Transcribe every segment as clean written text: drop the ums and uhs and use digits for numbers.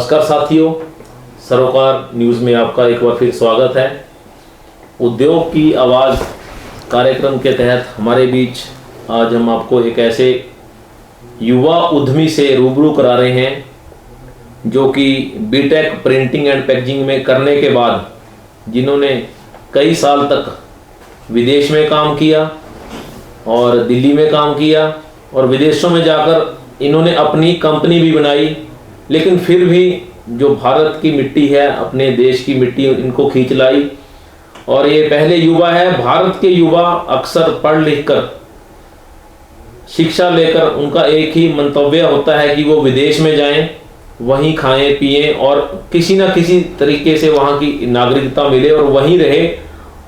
नमस्कार साथियों, सरोकार न्यूज़ में आपका एक बार फिर स्वागत है। उद्योग की आवाज़ कार्यक्रम के तहत हमारे बीच आज हम आपको एक ऐसे युवा उद्यमी से रूबरू करा रहे हैं जो कि बीटेक प्रिंटिंग एंड पैकेजिंग में करने के बाद जिन्होंने कई साल तक विदेश में काम किया और दिल्ली में काम किया और विदेशों में जाकर इन्होंने अपनी कंपनी भी बनाई, लेकिन फिर भी जो भारत की मिट्टी है, अपने देश की मिट्टी इनको खींच लाई। और ये पहले युवा है। भारत के युवा अक्सर पढ़ लिख कर शिक्षा लेकर उनका एक ही मंतव्य होता है कि वो विदेश में जाएं, वहीं खाएं पिएं और किसी ना किसी तरीके से वहाँ की नागरिकता मिले और वहीं रहे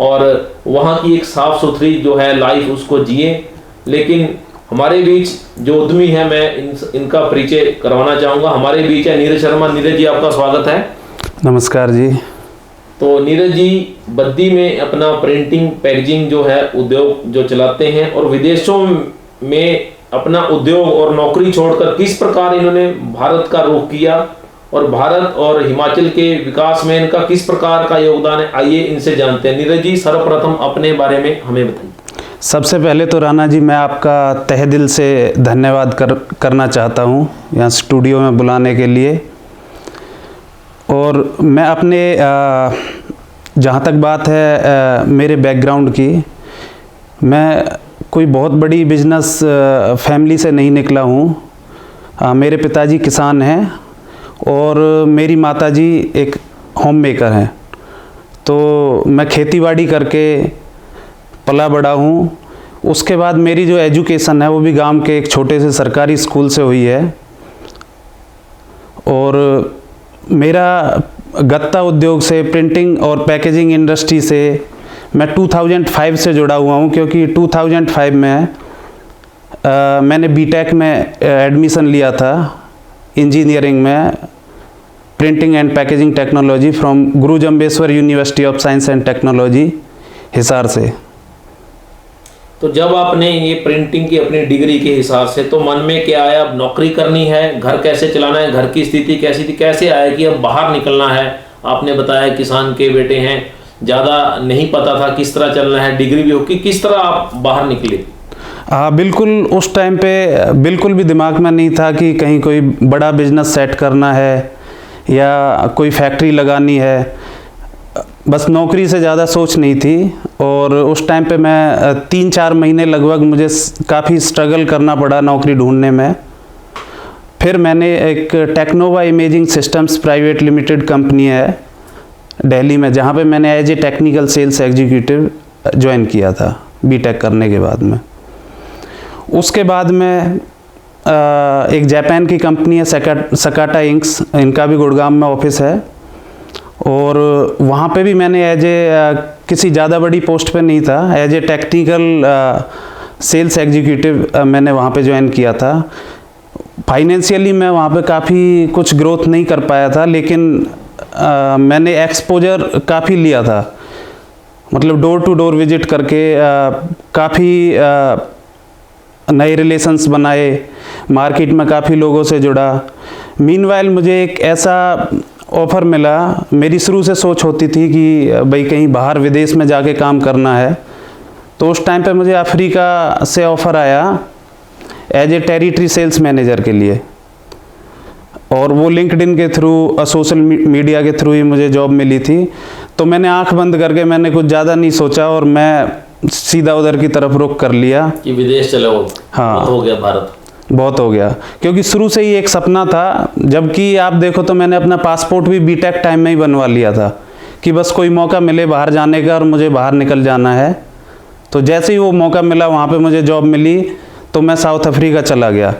और वहाँ की एक साफ सुथरी जो है लाइफ उसको जिए। लेकिन हमारे बीच जो उद्यमी है, मैं इनका परिचय करवाना चाहूँगा। हमारे बीच है नीरज शर्मा। नीरज जी, आपका स्वागत है। नमस्कार जी। तो नीरज जी बद्दी में अपना प्रिंटिंग पैकेजिंग जो है उद्योग जो चलाते हैं और विदेशों में अपना उद्योग और नौकरी छोड़कर किस प्रकार इन्होंने भारत का रुख किया और भारत और हिमाचल के विकास में इनका किस प्रकार का योगदान है, आइए इनसे जानते हैं। नीरज जी, सर्वप्रथम अपने बारे में हमें बताइए। सबसे पहले तो राणा जी, मैं आपका तहे दिल से धन्यवाद करना चाहता हूँ यहाँ स्टूडियो में बुलाने के लिए। और मैं अपने जहाँ तक बात है मेरे बैकग्राउंड की, मैं कोई बहुत बड़ी बिजनेस फैमिली से नहीं निकला हूँ। मेरे पिताजी किसान हैं और मेरी माताजी एक होम मेकर हैं। तो मैं खेतीबाड़ी करके पला बड़ा हूँ। उसके बाद मेरी जो एजुकेशन है वो भी गांव के एक छोटे से सरकारी स्कूल से हुई है। और मेरा गत्ता उद्योग से, प्रिंटिंग और पैकेजिंग इंडस्ट्री से मैं 2005 से जुड़ा हुआ हूँ, क्योंकि 2005 में मैंने बीटेक में एडमिशन लिया था इंजीनियरिंग में, printing and packaging technology from Guru Jambheshwar university of science and technology Hisar से। तो जब आपने ये प्रिंटिंग की अपनी डिग्री के हिसाब से, तो मन में क्या आया, अब नौकरी करनी है, घर कैसे चलाना है, घर की स्थिति कैसी थी, कैसे आया कि अब बाहर निकलना है? आपने बताया किसान के बेटे हैं, ज़्यादा नहीं पता था किस तरह चलना है, डिग्री भी होगी, किस तरह आप बाहर निकले? हाँ बिल्कुल, उस टाइम पे बिल्कुल भी दिमाग में नहीं था कि कहीं कोई बड़ा बिजनेस सेट करना है या कोई फैक्ट्री लगानी है। बस नौकरी से ज़्यादा सोच नहीं थी। और उस टाइम पे मैं 3-4 महीने लगभग मुझे काफ़ी स्ट्रगल करना पड़ा नौकरी ढूंढने में। फिर मैंने एक Technova imaging systems private limited company है दिल्ली में, जहाँ पे मैंने as a technical sales executive join किया था बीटेक करने के बाद में। उसके बाद में एक जापान की कंपनी है सकाटा इंक्स, इनका भी गुड़गांव में ऑफिस है। और वहाँ पे भी मैंने एज ए किसी ज़्यादा बड़ी पोस्ट पे नहीं था, as a technical sales executive मैंने वहाँ पे ज्वाइन किया था। फाइनेंशियली मैं वहाँ पे काफ़ी कुछ ग्रोथ नहीं कर पाया था, लेकिन मैंने एक्सपोजर काफ़ी लिया था। मतलब डोर टू डोर विजिट करके काफ़ी नए रिलेशंस बनाए, मार्केट में काफ़ी लोगों से जुड़ा। मीनवाइल मुझे एक ऐसा ऑफ़र मिला, मेरी शुरू से सोच होती थी कि भाई कहीं बाहर विदेश में जाके काम करना है। तो उस टाइम पे मुझे अफ्रीका से ऑफ़र आया as a territory sales manager के लिए। और वो लिंक्डइन के थ्रू, सोशल मीडिया के थ्रू ही मुझे जॉब मिली थी। तो मैंने आंख बंद करके, मैंने कुछ ज़्यादा नहीं सोचा और मैं सीधा उधर की तरफ रुख कर लिया कि विदेश चलो। हाँ, बहुत हो गया, भारत बहुत हो गया, क्योंकि शुरू से ही एक सपना था। जबकि आप देखो तो मैंने अपना पासपोर्ट भी बीटेक टाइम में ही बनवा लिया था कि बस कोई मौका मिले बाहर जाने का और मुझे बाहर निकल जाना है। तो जैसे ही वो मौका मिला, वहाँ पे मुझे जॉब मिली, तो मैं साउथ अफ्रीका चला गया।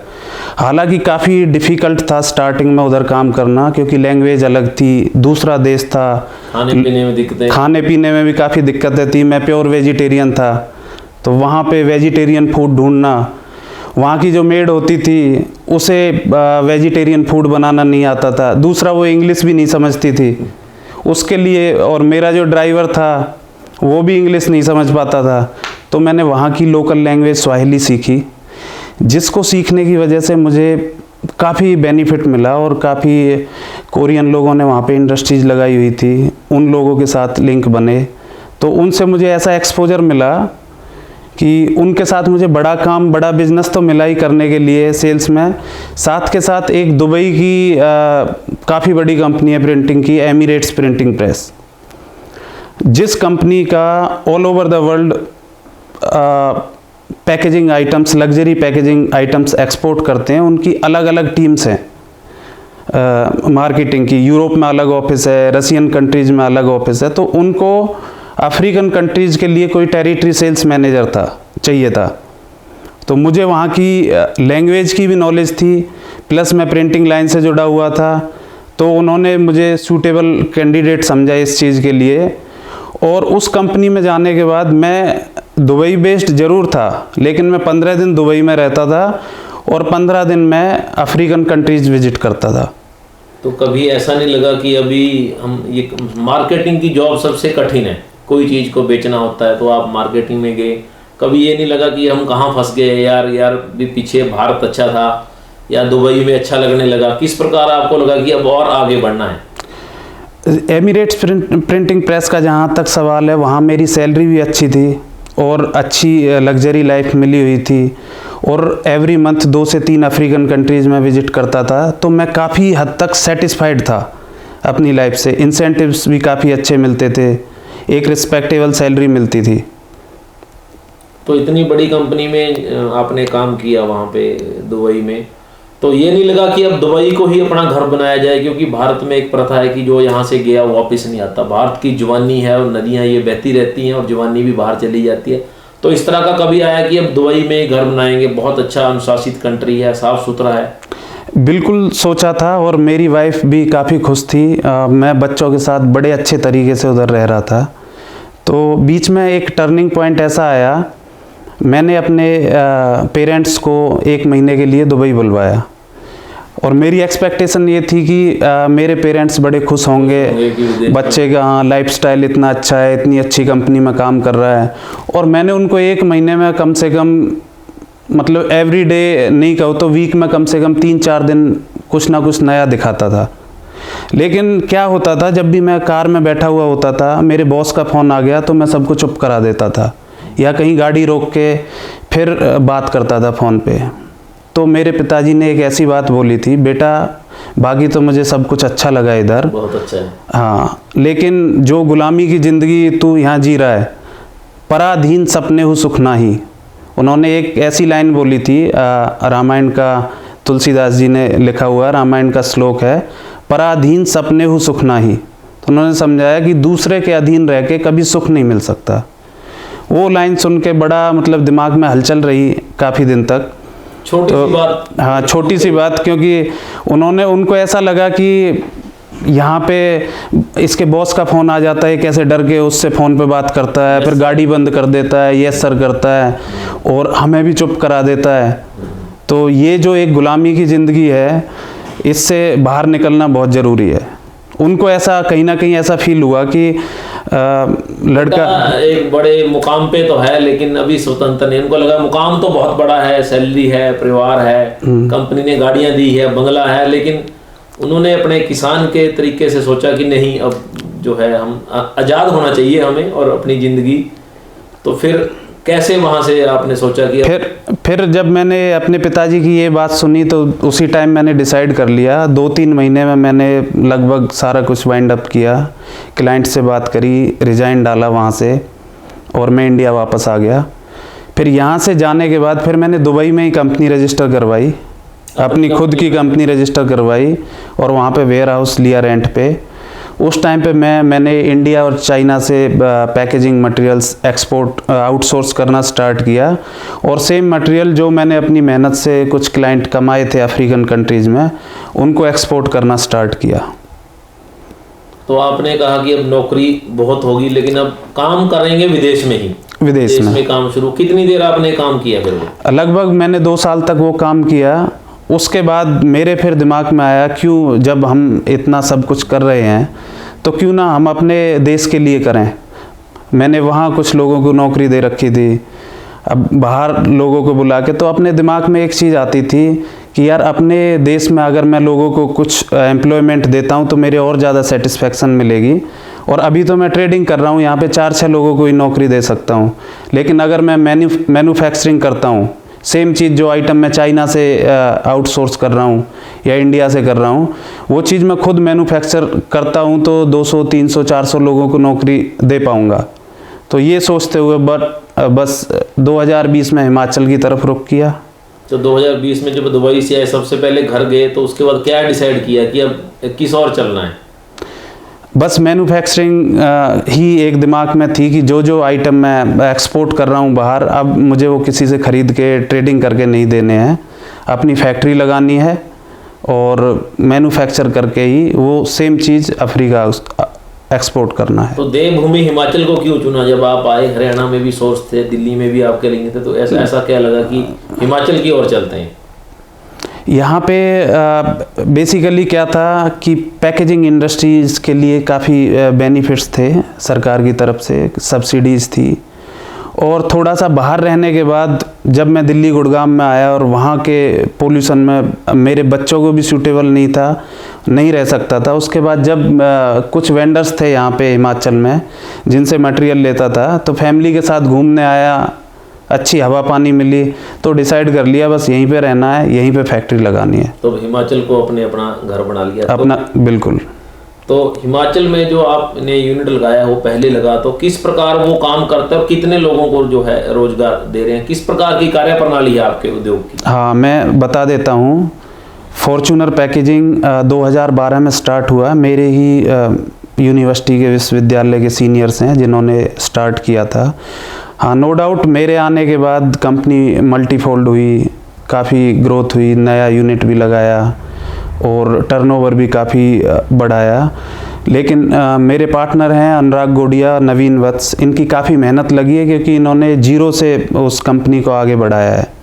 हालांकि काफ़ी डिफ़िकल्ट था स्टार्टिंग में उधर काम करना, क्योंकि लैंग्वेज अलग थी, दूसरा देश था, खाने पीने में दिक्कतें, खाने पीने में भी काफ़ी दिक्कतें थी। मैं प्योर वेजिटेरियन था, तो वहाँ पे वेजिटेरियन फूड ढूंढना, वहाँ की जो मेड होती थी उसे वेजिटेरियन फूड बनाना नहीं आता था। दूसरा, वो इंग्लिश भी नहीं समझती थी उसके लिए, और मेरा जो ड्राइवर था वो भी इंग्लिश नहीं समझ पाता था। तो मैंने वहाँ की लोकल लैंग्वेज स्वाहिली सीखी, जिसको सीखने की वजह से मुझे काफ़ी बेनिफिट मिला और कोरियन लोगों ने वहाँ पे इंडस्ट्रीज लगाई हुई थी, उन लोगों के साथ लिंक बने। तो उनसे मुझे ऐसा एक्सपोजर मिला कि उनके साथ मुझे बड़ा काम, बड़ा बिजनेस तो मिला ही करने के लिए सेल्स में। साथ के साथ एक दुबई की काफ़ी बड़ी कंपनी है प्रिंटिंग की, एमिरेट्स प्रिंटिंग प्रेस, जिस कंपनी का all over the world packaging items, luxury packaging items export करते हैं। उनकी अलग अलग टीम्स हैं मार्केटिंग की। यूरोप में अलग ऑफिस है, रशियन कंट्रीज़ में अलग ऑफिस है। तो उनको अफ्रीकन कंट्रीज़ के लिए कोई टेरिटरी सेल्स मैनेजर चाहिए था। तो मुझे वहाँ की लैंग्वेज की भी नॉलेज थी, प्लस मैं प्रिंटिंग लाइन से जुड़ा हुआ था। तो उन्होंने मुझे सूटेबल कैंडिडेट समझा इस चीज़ के लिए। और उस कंपनी में जाने के बाद मैं दुबई बेस्ड ज़रूर था, लेकिन मैं 15 दिन दुबई में रहता था और 15 दिन मैं अफ्रीकन कंट्रीज़ विजिट करता था। तो कभी ऐसा नहीं लगा कि अभी हम ये मार्केटिंग की जॉब सबसे कठिन है, कोई चीज़ को बेचना होता है तो आप मार्केटिंग में गए, कभी ये नहीं लगा कि हम कहाँ फंस गए यार भी पीछे भारत अच्छा था या दुबई में अच्छा लगने लगा? किस प्रकार आपको लगा कि अब और आगे बढ़ना है? एमिरेट्स प्रिंटिंग प्रेस का जहाँ तक सवाल है, वहाँ मेरी सैलरी भी अच्छी थी और अच्छी लग्जरी लाइफ मिली हुई थी। और एवरी मंथ 2 से 3 अफ्रीकन कंट्रीज़ में विज़िट करता था। तो मैं काफ़ी हद तक सेटिस्फाइड था अपनी लाइफ से। इंसेंटिव्स भी काफ़ी अच्छे मिलते थे, एक रिस्पेक्टेबल सैलरी मिलती थी। तो इतनी बड़ी कंपनी में आपने काम किया वहाँ पे दुबई में, तो ये नहीं लगा कि अब दुबई को ही अपना घर बनाया जाए? क्योंकि भारत में एक प्रथा है कि जो यहाँ से गया वापस नहीं आता। भारत की जवानी है और नदियाँ ये बहती रहती हैं और जवानी भी बाहर चली जाती है। तो इस तरह का कभी आया कि अब दुबई में घर बनाएंगे, बहुत अच्छा अनुशासित कंट्री है, साफ़ सुथरा है? बिल्कुल सोचा था और मेरी वाइफ भी काफ़ी खुश थी। मैं बच्चों के साथ बड़े अच्छे तरीके से उधर रह रहा था। तो बीच में एक टर्निंग पॉइंट ऐसा आया, मैंने अपने पेरेंट्स को 1 महीने के लिए दुबई बुलवाया और मेरी एक्सपेक्टेशन ये थी कि मेरे पेरेंट्स बड़े खुश होंगे, बच्चे का लाइफस्टाइल इतना अच्छा है, इतनी अच्छी कंपनी में काम कर रहा है। और मैंने उनको 1 महीने में कम से कम, मतलब एवरी डे नहीं कहो तो वीक में कम से कम 3-4 दिन कुछ ना कुछ नया दिखाता था। लेकिन क्या होता था, जब भी मैं कार में बैठा हुआ होता था, मेरे बॉस का फ़ोन आ गया तो मैं सबको चुप करा देता था या कहीं गाड़ी रोक के फिर बात करता था फ़ोन पे। तो मेरे पिताजी ने एक ऐसी बात बोली थी, बेटा बाकी तो मुझे सब कुछ अच्छा लगा इधर, बहुत अच्छा है, हाँ, लेकिन जो गुलामी की ज़िंदगी तू यहाँ जी रहा है, पराधीन सपने हु सुख नाही। उन्होंने एक ऐसी लाइन बोली थी, रामायण का, तुलसीदास जी ने लिखा हुआ रामायण का श्लोक है, पराधीन सपने हु सुख नाही। तो उन्होंने समझाया कि दूसरे के अधीन रह के कभी सुख नहीं मिल सकता। वो लाइन सुन के बड़ा मतलब दिमाग में हलचल रही काफ़ी दिन तक। छोटी सी बात, हाँ, छोटी सी बात, क्योंकि उनको ऐसा लगा कि यहाँ पे इसके बॉस का फ़ोन आ जाता है, कैसे डर के उससे फ़ोन पे बात करता है, फिर गाड़ी बंद कर देता है, यस सर करता है और हमें भी चुप करा देता है। तो ये जो एक गुलामी की ज़िंदगी है, इससे बाहर निकलना बहुत ज़रूरी है। उनको ऐसा कहीं ना कहीं ऐसा फील हुआ कि लड़का एक बड़े मुकाम पे तो है लेकिन अभी स्वतंत्र नहीं। उनको लगा मुकाम तो बहुत बड़ा है, सैलरी है, परिवार है, कंपनी ने गाड़ियां दी है, बंगला है, लेकिन उन्होंने अपने किसान के तरीके से सोचा कि नहीं, अब जो है हम आज़ाद होना चाहिए हमें और अपनी ज़िंदगी। तो फिर कैसे वहाँ से आपने सोचा कि फिर जब मैंने अपने पिताजी की ये बात सुनी तो उसी टाइम मैंने डिसाइड कर लिया। 2-3 महीने में मैंने लगभग सारा कुछ वाइंड अप किया, क्लाइंट से बात करी, रिज़ाइन डाला वहाँ से और मैं इंडिया वापस आ गया। फिर यहाँ से जाने के बाद फिर मैंने दुबई में ही कंपनी रजिस्टर करवाई, अपनी खुद की कंपनी रजिस्टर करवाई और वहाँ पे वेयर हाउस लिया रेंट पे। उस टाइम पे मैंने इंडिया और चाइना से पैकेजिंग मटेरियल्स एक्सपोर्ट आउटसोर्स करना स्टार्ट किया और सेम मटेरियल जो मैंने अपनी मेहनत से कुछ क्लाइंट कमाए थे अफ्रीकन कंट्रीज़ में, उनको एक्सपोर्ट करना स्टार्ट किया। तो आपने कहा कि अब नौकरी बहुत होगी लेकिन अब काम करेंगे विदेश में ही, विदेश में काम शुरू। कितनी देर आपने काम किया फिर? लगभग मैंने 2 साल तक वो काम किया। उसके बाद मेरे फिर दिमाग में आया, क्यों, जब हम इतना सब कुछ कर रहे हैं तो क्यों ना हम अपने देश के लिए करें। मैंने वहाँ कुछ लोगों को नौकरी दे रखी थी, अब बाहर लोगों को बुला के, तो अपने दिमाग में एक चीज़ आती थी कि यार अपने देश में अगर मैं लोगों को कुछ एम्प्लॉयमेंट देता हूँ तो मेरे और ज़्यादा सेटिस्फेक्शन मिलेगी। और अभी तो मैं ट्रेडिंग कर रहा हूँ, यहाँ पे 4-6 लोगों को ही नौकरी दे सकता हूँ, लेकिन अगर मैं मैन्युफैक्चरिंग करता हूँ, सेम चीज़ जो आइटम मैं चाइना से आउटसोर्स कर रहा हूँ या इंडिया से कर रहा हूँ, वो चीज़ मैं खुद मैन्युफैक्चर करता हूँ तो 200, 300, 400 लोगों को नौकरी दे पाऊँगा। तो ये सोचते हुए बस 2020 में हिमाचल की तरफ रुख किया। तो 2020 में जब दुबई से आए, सबसे पहले घर गए, तो उसके बाद क्या डिसाइड किया कि अब किस और चलना है? बस मैन्युफैक्चरिंग ही एक दिमाग में थी कि जो आइटम मैं एक्सपोर्ट कर रहा हूँ बाहर, अब मुझे वो किसी से ख़रीद के ट्रेडिंग करके नहीं देने हैं, अपनी फैक्ट्री लगानी है और मैन्युफैक्चर करके ही वो सेम चीज़ अफ्रीका एक्सपोर्ट करना है। तो देवभूमि हिमाचल को क्यों चुना? जब आप आए हरियाणा में भी सोर्स थे, दिल्ली में भी आपके लिंक थे, तो ऐसा क्या लगा कि हिमाचल की ओर चलते हैं? यहाँ पे बेसिकली क्या था कि पैकेजिंग इंडस्ट्रीज़ के लिए काफ़ी बेनिफिट्स थे, सरकार की तरफ से सब्सिडीज़ थी। और थोड़ा सा बाहर रहने के बाद जब मैं दिल्ली गुड़गांव में आया और वहाँ के पोल्यूशन में मेरे बच्चों को भी सूटेबल नहीं रह सकता था। उसके बाद जब कुछ वेंडर्स थे यहाँ पे हिमाचल में जिनसे मटेरियल लेता था, तो फैमिली के साथ घूमने आया, अच्छी हवा पानी मिली, तो डिसाइड कर लिया बस यहीं पे रहना है, यहीं पे फैक्ट्री लगानी है। तो हिमाचल को अपना घर बना लिया अपना? तो, बिल्कुल। तो हिमाचल में जो आपने यूनिट लगाया वो पहले लगा, तो किस प्रकार वो काम करता है और कितने लोगों को जो है रोजगार दे रहे हैं? किस प्रकार की कार्य प्रणाली है आपके उद्योग की? हाँ, मैं बता देता हूँ। फॉर्च्यूनर पैकेजिंग 2012 में स्टार्ट हुआ। मेरे ही यूनिवर्सिटी के विश्वविद्यालय के सीनियर्स हैं जिन्होंने स्टार्ट किया था। हाँ, नो डाउट मेरे आने के बाद कंपनी मल्टीफोल्ड हुई, काफ़ी ग्रोथ हुई, नया यूनिट भी लगाया और टर्नओवर भी काफ़ी बढ़ाया। लेकिन मेरे पार्टनर हैं अनुराग गोडिया, नवीन वत्स, इनकी काफ़ी मेहनत लगी है क्योंकि इन्होंने जीरो से उस कंपनी को आगे बढ़ाया है।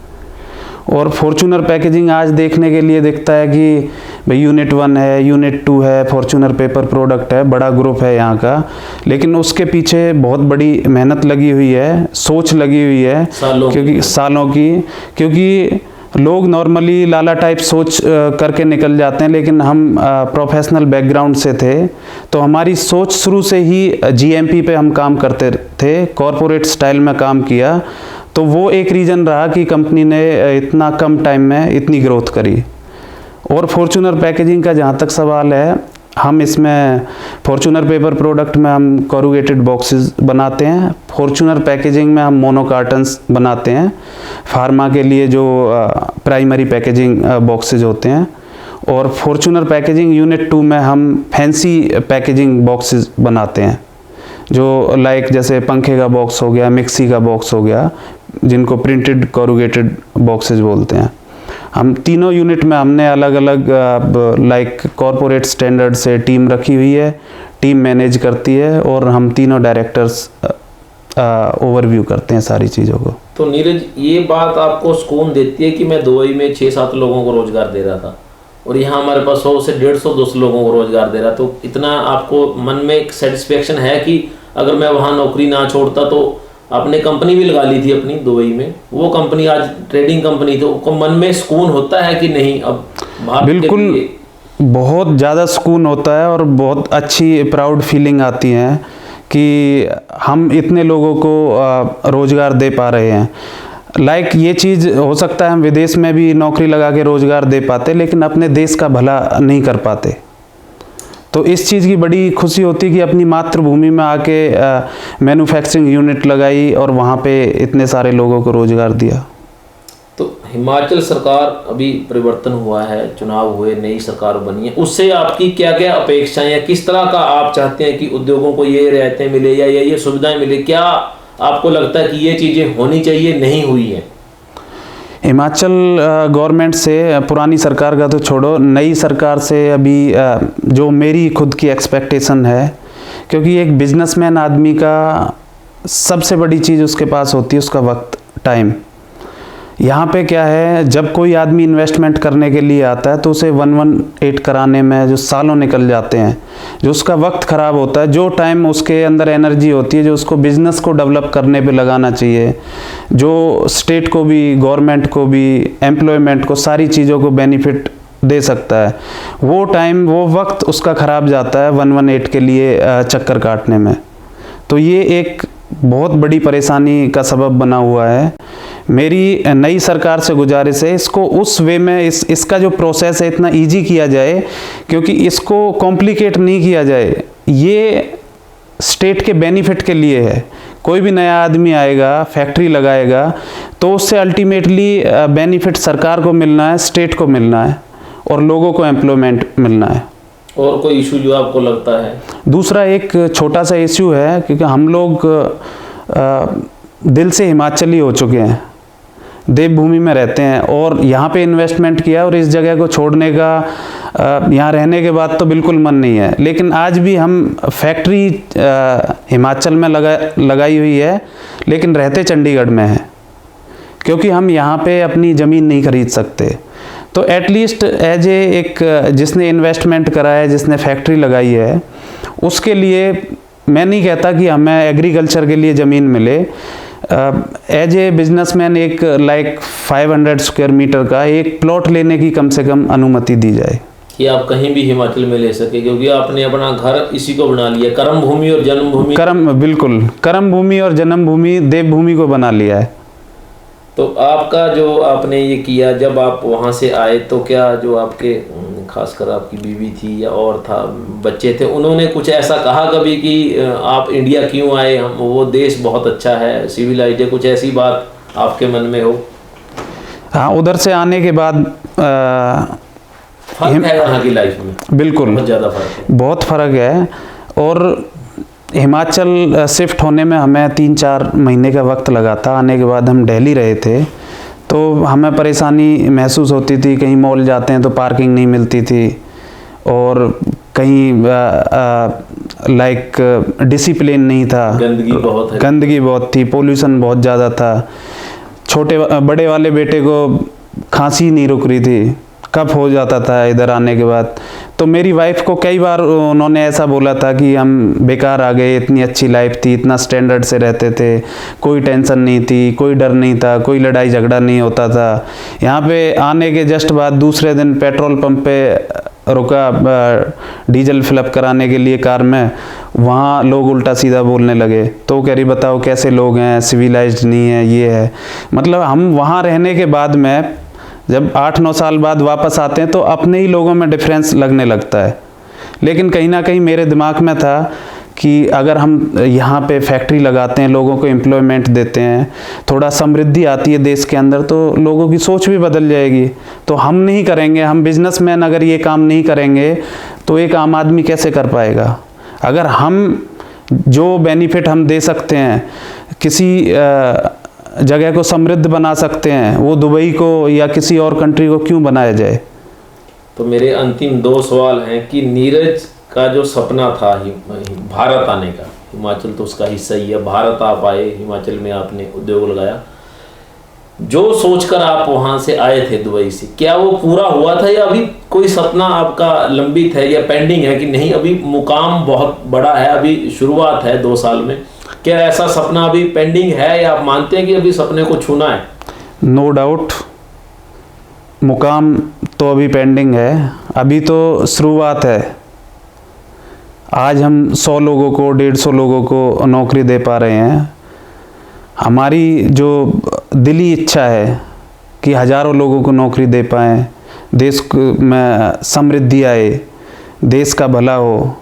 और फॉर्च्यूनर पैकेजिंग आज देखने के लिए दिखता है कि भाई यूनिट 1 है, यूनिट 2 है, फॉर्च्यूनर पेपर प्रोडक्ट है, बड़ा ग्रुप है यहाँ का, लेकिन उसके पीछे बहुत बड़ी मेहनत लगी हुई है, सोच लगी हुई है, सालों की। क्योंकि लोग नॉर्मली लाला टाइप सोच करके निकल जाते हैं, लेकिन हम प्रोफेशनल बैकग्राउंड से थे, तो हमारी सोच शुरू से ही जीएमपी पे हम काम करते थे, कॉरपोरेट स्टाइल में काम किया। तो वो एक रीज़न रहा कि कंपनी ने इतना कम टाइम में इतनी ग्रोथ करी। और फॉर्च्यूनर पैकेजिंग का जहाँ तक सवाल है, हम इसमें फॉर्च्यूनर पेपर प्रोडक्ट में हम कोरुगेटेड बॉक्सेस बनाते हैं, फॉर्च्यूनर पैकेजिंग में हम मोनो कार्टन्स बनाते हैं, फार्मा के लिए जो प्राइमरी पैकेजिंग बॉक्सेस होते हैं, और फॉर्च्यूनर पैकेजिंग यूनिट 2 में हम फैंसी पैकेजिंग बॉक्सेस बनाते हैं, जो लाइक जैसे पंखे का बॉक्स हो गया, मिक्सी का बॉक्स हो गया, जिनको प्रिंटेड कोरुगेटेड बॉक्सेस बोलते हैं। हम तीनों यूनिट में हमने अलग अलग लाइक कॉरपोरेट स्टैंडर्ड से टीम रखी हुई है, टीम मैनेज करती है और हम तीनों डायरेक्टर्स ओवरव्यू करते हैं सारी चीज़ों को। तो नीरज, ये बात आपको सुकून देती है कि मैं दुबई में 6-7 लोगों को रोजगार दे रहा था और यहाँ हमारे पास 100 से 150-200 लोगों को रोजगार दे रहा, तो इतना आपको मन में एक सेटिस्फेक्शन है कि अगर मैं वहाँ नौकरी ना छोड़ता, तो आपने कंपनी भी लगा ली थी अपनी दुबई में, वो कंपनी आज ट्रेडिंग कंपनी, तो आपको मन में सुकून होता है कि नहीं? अब बिल्कुल, बहुत ज़्यादा सुकून होता है और बहुत अच्छी प्राउड फीलिंग आती है कि हम इतने लोगों को रोज़गार दे पा रहे हैं। लाइक ये चीज़ हो सकता है हम विदेश में भी नौकरी लगा के रोज़गार दे पाते, लेकिन अपने देश का भला नहीं कर पाते। तो इस चीज़ की बड़ी खुशी होती है कि अपनी मातृभूमि में आके मैन्युफैक्चरिंग यूनिट लगाई और वहाँ पे इतने सारे लोगों को रोज़गार दिया। तो हिमाचल सरकार अभी परिवर्तन हुआ है, चुनाव हुए, नई सरकार बनी है, उससे आपकी क्या क्या अपेक्षाएं हैं? किस तरह का आप चाहते हैं कि उद्योगों को ये रियायतें मिले या ये सुविधाएं मिले? क्या आपको लगता है कि ये चीज़ें होनी चाहिए, नहीं हुई है? हिमाचल गवर्नमेंट से, पुरानी सरकार का तो छोड़ो, नई सरकार से अभी जो मेरी खुद की एक्सपेक्टेशन है, क्योंकि एक बिजनेसमैन आदमी का सबसे बड़ी चीज़ उसके पास होती है उसका वक्त, टाइम। यहाँ पे क्या है, जब कोई आदमी इन्वेस्टमेंट करने के लिए आता है तो उसे 118 कराने में जो सालों निकल जाते हैं, जो उसका वक्त ख़राब होता है, जो टाइम उसके अंदर एनर्जी होती है जो उसको बिज़नेस को डेवलप करने पे लगाना चाहिए, जो स्टेट को भी, गवर्नमेंट को भी, एम्प्लॉयमेंट को, सारी चीज़ों को बेनिफिट दे सकता है। वो टाइम, वो वक्त उसका ख़राब जाता है 118 के लिए चक्कर काटने में। तो ये एक बहुत बड़ी परेशानी का सबब बना हुआ है। मेरी नई सरकार से गुजारिश है, इसको उस वे में इसका जो प्रोसेस है इतना इजी किया जाए, क्योंकि इसको कॉम्प्लिकेट नहीं किया जाए। ये स्टेट के बेनिफिट के लिए है। कोई भी नया आदमी आएगा, फैक्ट्री लगाएगा, तो उससे अल्टीमेटली बेनिफिट सरकार को मिलना है, स्टेट को मिलना है और लोगों को एम्प्लॉयमेंट मिलना है। और कोई इशू जो आपको लगता है? दूसरा एक छोटा सा इश्यू है, क्योंकि हम लोग दिल से हिमाचली हो चुके हैं, देवभूमि में रहते हैं और यहाँ पे इन्वेस्टमेंट किया और इस जगह को छोड़ने का यहाँ रहने के बाद तो बिल्कुल मन नहीं है। लेकिन आज भी हम फैक्ट्री हिमाचल में लगाई हुई है, लेकिन रहते चंडीगढ़ में हैं, क्योंकि हम यहाँ पे अपनी ज़मीन नहीं खरीद सकते। तो एटलीस्ट एज एक जिसने इन्वेस्टमेंट करा है, जिसने फैक्ट्री लगाई है, उसके लिए मैं नहीं कहता कि हमें एग्रीकल्चर के लिए ज़मीन मिले। एज ए बिजनेसमैन एक लाइक 500 स्क्वायर मीटर का एक प्लॉट लेने की कम से कम अनुमति दी जाए कि आप कहीं भी हिमाचल में ले सके, क्योंकि आपने अपना घर इसी को बना लिया, कर्म भूमि और जन्मभूमि। बिल्कुल कर्म भूमि और जन्मभूमि देवभूमि को बना लिया है। तो आपका जो आपने ये किया, जब आप वहाँ से आए तो क्या जो आपके खासकर आपकी बीवी थी या और था, बच्चे थे, उन्होंने कुछ ऐसा कहा कभी कि आप इंडिया क्यों आए, हम वो देश बहुत अच्छा है, सिविलाइज्ड है, कुछ ऐसी बात आपके मन में हो? हाँ, उधर से आने के बाद फर्क है यहाँ की लाइफ में? बिल्कुल बहुत ज़्यादा फर्क है। बहुत फ़र्क है। और हिमाचल शिफ्ट होने में हमें 3-4 महीने का वक्त लगा था। आने के बाद हम दिल्ली रहे थे, तो हमें परेशानी महसूस होती थी। कहीं मॉल जाते हैं तो पार्किंग नहीं मिलती थी, और कहीं लाइक डिसिप्लिन नहीं था, गंदगी बहुत थी, पोल्यूशन बहुत ज़्यादा था। छोटे बड़े वाले बेटे को खांसी नहीं रुक रही थी, कफ हो जाता था इधर आने के बाद। तो मेरी वाइफ को कई बार उन्होंने ऐसा बोला था कि हम बेकार आ गए, इतनी अच्छी लाइफ थी, इतना स्टैंडर्ड से रहते थे, कोई टेंशन नहीं थी, कोई डर नहीं था, कोई लड़ाई झगड़ा नहीं होता था। यहाँ पे आने के जस्ट बाद दूसरे दिन पेट्रोल पंप पे रुका डीजल फिलअप कराने के लिए कार में, वहाँ लोग उल्टा सीधा बोलने लगे। तो कह रही बताओ कैसे लोग हैं, सिविलाइज्ड नहीं है, ये है। मतलब हम वहाँ रहने के बाद में जब 8-9 साल बाद वापस आते हैं तो अपने ही लोगों में डिफरेंस लगने लगता है। लेकिन कहीं ना कहीं मेरे दिमाग में था कि अगर हम यहाँ पे फैक्ट्री लगाते हैं, लोगों को एम्प्लॉयमेंट देते हैं, थोड़ा समृद्धि आती है देश के अंदर, तो लोगों की सोच भी बदल जाएगी। तो हम नहीं करेंगे, हम बिजनेसमैन अगर ये काम नहीं करेंगे तो एक आम आदमी कैसे कर पाएगा? अगर हम जो बेनिफिट हम दे सकते हैं, किसी जगह को समृद्ध बना सकते हैं, वो दुबई को या किसी और कंट्री को क्यों बनाया जाए? तो मेरे अंतिम 2 सवाल हैं कि नीरज का जो सपना था भारत आने का, हिमाचल तो उसका हिस्सा ही है, भारत आप आए, हिमाचल में आपने उद्योग लगाया, जो सोचकर आप वहाँ से आए थे दुबई से, क्या वो पूरा हुआ था या अभी कोई सपना आपका लंबित है या पेंडिंग है कि नहीं अभी मुकाम बहुत बड़ा है, अभी शुरुआत है 2 साल में? क्या ऐसा सपना अभी पेंडिंग है या आप मानते हैं कि अभी सपने को छूना है? नो डाउट मुकाम तो अभी पेंडिंग है, अभी तो शुरुआत है। आज हम 100 लोगों को, 150 लोगों को नौकरी दे पा रहे हैं। हमारी जो दिली इच्छा है कि हज़ारों लोगों को नौकरी दे पाएँ, देश में समृद्धि आए, देश का भला हो।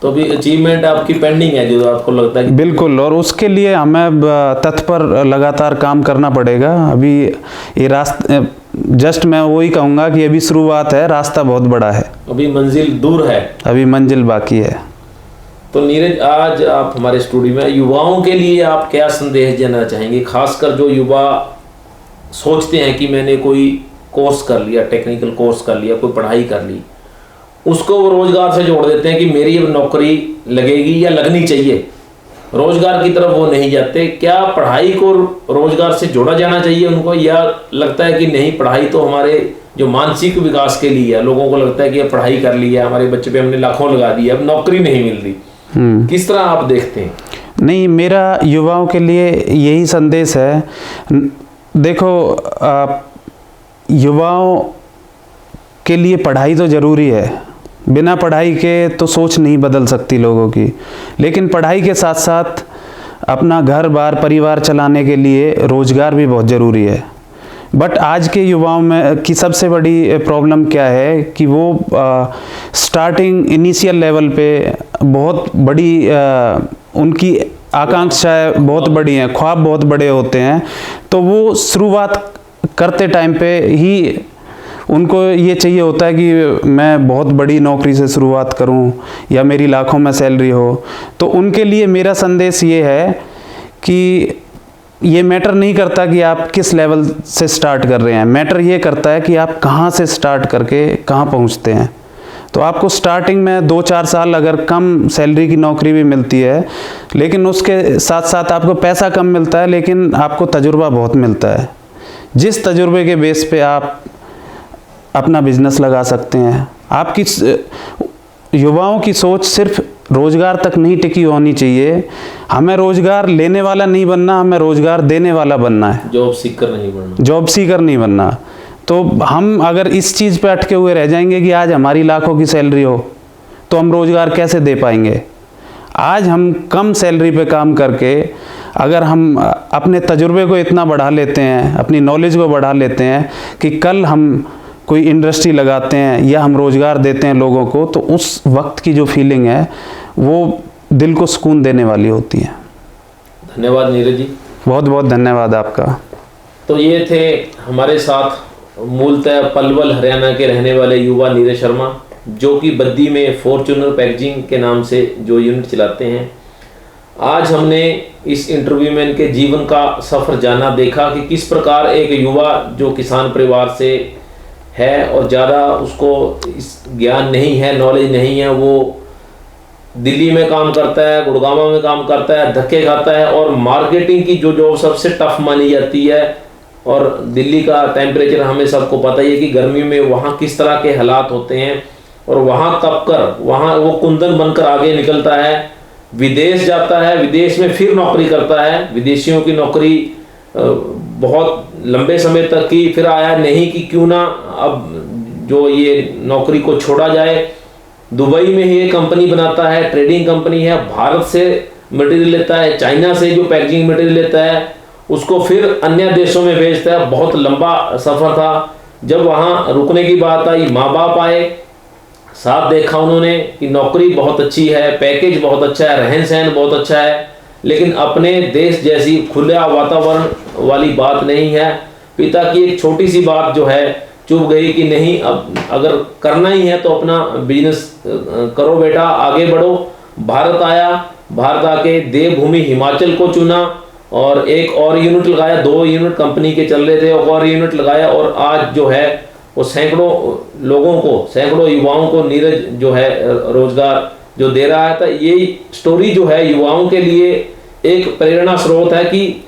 तो अभी अचीवमेंट आपकी पेंडिंग है जो आपको लगता है कि? बिल्कुल, और उसके लिए हमें तत्पर लगातार काम करना पड़ेगा। अभी ये रास्ता जस्ट मैं वही कहूँगा कि अभी शुरुआत है, रास्ता बहुत बड़ा है, अभी मंजिल दूर है, अभी मंजिल बाकी है। तो नीरज, आज आप हमारे स्टूडियो में, युवाओं के लिए आप क्या संदेश देना चाहेंगे? खासकर जो युवा सोचते हैं कि मैंने कोई कोर्स कर लिया, टेक्निकल कोर्स कर लिया, कोई पढ़ाई कर ली, उसको वो रोजगार से जोड़ देते हैं कि मेरी अब नौकरी लगेगी या लगनी चाहिए, रोजगार की तरफ वो नहीं जाते। क्या पढ़ाई को रोजगार से जोड़ा जाना चाहिए उनको, या लगता है कि नहीं, पढ़ाई तो हमारे जो मानसिक विकास के लिए है? लोगों को लगता है कि अब पढ़ाई कर ली है, हमारे बच्चे पे हमने लाखों लगा दिए, अब नौकरी नहीं मिल रही। किस तरह आप देखते हैं? नहीं, मेरा युवाओं के लिए यही संदेश है। देखो, युवाओं के लिए पढ़ाई तो ज़रूरी है, बिना पढ़ाई के तो सोच नहीं बदल सकती लोगों की, लेकिन पढ़ाई के साथ साथ अपना घर बार परिवार चलाने के लिए रोज़गार भी बहुत ज़रूरी है। बट आज के युवाओं में की सबसे बड़ी प्रॉब्लम क्या है कि वो स्टार्टिंग इनिशियल लेवल पे बहुत बड़ी उनकी आकांक्षाएं बहुत बड़ी हैं, ख्वाब बहुत बड़े होते हैं, तो वो शुरुआत करते टाइम पे ही उनको ये चाहिए होता है कि मैं बहुत बड़ी नौकरी से शुरुआत करूं या मेरी लाखों में सैलरी हो। तो उनके लिए मेरा संदेश ये है कि ये मैटर नहीं करता कि आप किस लेवल से स्टार्ट कर रहे हैं, मैटर ये करता है कि आप कहाँ से स्टार्ट करके कहाँ पहुँचते हैं। तो आपको स्टार्टिंग में 2-4 साल अगर कम सैलरी की नौकरी भी मिलती है, लेकिन उसके साथ साथ आपको पैसा कम मिलता है, लेकिन आपको तजुर्बा बहुत मिलता है, जिस तजुर्बे के बेस पे आप अपना बिजनेस लगा सकते हैं। आपकी युवाओं की सोच सिर्फ रोज़गार तक नहीं टिकी होनी चाहिए, हमें रोज़गार लेने वाला नहीं बनना, हमें रोज़गार देने वाला बनना है, जॉब सीकर नहीं बनना। जॉब सीकर नहीं बनना। तो हम अगर इस चीज़ पे अटके हुए रह जाएंगे कि आज हमारी लाखों की सैलरी हो, तो हम रोज़गार कैसे दे पाएंगे। आज हम कम सैलरी पे काम करके अगर हम अपने तजुर्बे को इतना बढ़ा लेते हैं, अपनी नॉलेज को बढ़ा लेते हैं कि कल हम कोई इंडस्ट्री लगाते हैं या हम रोज़गार देते हैं लोगों को, तो उस वक्त की जो फीलिंग है वो दिल को सुकून देने वाली होती है। धन्यवाद नीरज जी, बहुत बहुत धन्यवाद आपका। तो ये थे हमारे साथ मूलतः पलवल हरियाणा के रहने वाले युवा नीरज शर्मा, जो कि बद्दी में फॉर्च्यूनर पैकेजिंग के नाम से जो यूनिट चलाते हैं। आज हमने इस इंटरव्यू में इनके जीवन का सफ़र जाना, देखा कि किस प्रकार एक युवा जो किसान परिवार से है और ज़्यादा उसको इस ज्ञान नहीं है, नॉलेज नहीं है, वो दिल्ली में काम करता है, गुड़गांव में काम करता है, धक्के खाता है, और मार्केटिंग की जो जॉब सबसे टफ मानी जाती है, और दिल्ली का टेम्परेचर हमें सबको पता ही है कि गर्मी में वहाँ किस तरह के हालात होते हैं, और वहाँ तपकर वहाँ वो कुंदन बनकर आगे निकलता है, विदेश जाता है, विदेश में फिर नौकरी करता है, विदेशियों की नौकरी बहुत लंबे समय तक की, फिर आया नहीं कि क्यों ना अब जो ये नौकरी को छोड़ा जाए। दुबई में ही एक कंपनी बनाता है, ट्रेडिंग कंपनी है, भारत से मटेरियल लेता है, चाइना से जो पैकेजिंग मटेरियल लेता है उसको फिर अन्य देशों में भेजता है। बहुत लंबा सफ़र था। जब वहाँ रुकने की बात आई, माँ बाप आए, साथ देखा उन्होंने कि नौकरी बहुत अच्छी है, पैकेज बहुत अच्छा है, रहन सहन बहुत अच्छा है, लेकिन अपने देश जैसी खुला वातावरण वाली बात नहीं है। पिता की एक छोटी सी बात जो है चुभ गई कि नहीं, अब अगर करना ही है तो अपना बिजनेस करो बेटा, आगे बढ़ो। भारत आया, भारत आके देवभूमि हिमाचल को चुना और एक और यूनिट लगाया, 2 यूनिट कंपनी के चल रहे थे, एक और यूनिट लगाया, और आज जो है वो सैकड़ों लोगों को, सैकड़ों युवाओं को नीरज जो है रोजगार जो दे रहा है। तो ये स्टोरी जो है युवाओं के लिए एक प्रेरणा स्रोत है कि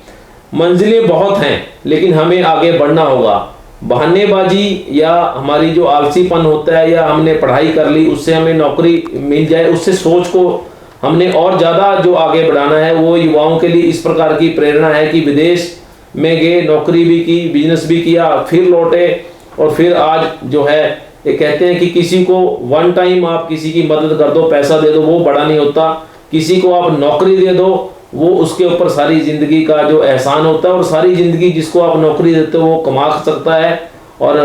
मंजिलें बहुत हैं, लेकिन हमें आगे बढ़ना होगा। बहानेबाजी या हमारी जो आलसीपन होता है, या हमने पढ़ाई कर ली उससे हमें नौकरी मिल जाए, उससे सोच को हमने और ज़्यादा जो आगे बढ़ाना है, वो युवाओं के लिए इस प्रकार की प्रेरणा है कि विदेश में गए, नौकरी भी की, बिजनेस भी किया, फिर लौटे, और फिर आज जो है ये कहते हैं कि किसी को वन टाइम आप किसी की मदद कर दो, पैसा दे दो, वो बड़ा नहीं होता। किसी को आप नौकरी दे दो, वो उसके ऊपर सारी ज़िंदगी का जो एहसान होता है, और सारी ज़िंदगी जिसको आप नौकरी देते हो वो कमा सकता है। और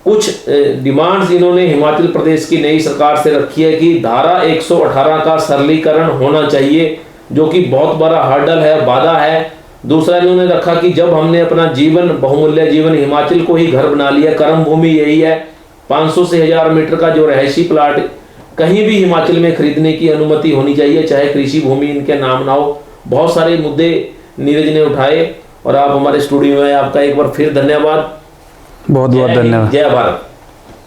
कुछ डिमांड्स इन्होंने हिमाचल प्रदेश की नई सरकार से रखी है कि धारा 118 का सरलीकरण होना चाहिए, जो कि बहुत बड़ा हर्डल है, बाधा है। दूसरा इन्होंने रखा कि जब हमने अपना जीवन, बहुमूल्य जीवन, हिमाचल को ही घर बना लिया, कर्म भूमि यही है, 500 से 1000 मीटर का जो रहायशी प्लाट कहीं भी हिमाचल में खरीदने की अनुमति होनी चाहिए, चाहे कृषि भूमि इनके नाम ना हो। बहुत सारे मुद्दे नीरज ने उठाए, और आप हमारे स्टूडियो में, आपका एक बार फिर धन्यवाद। बहुत बहुत धन्यवाद। जय भारत।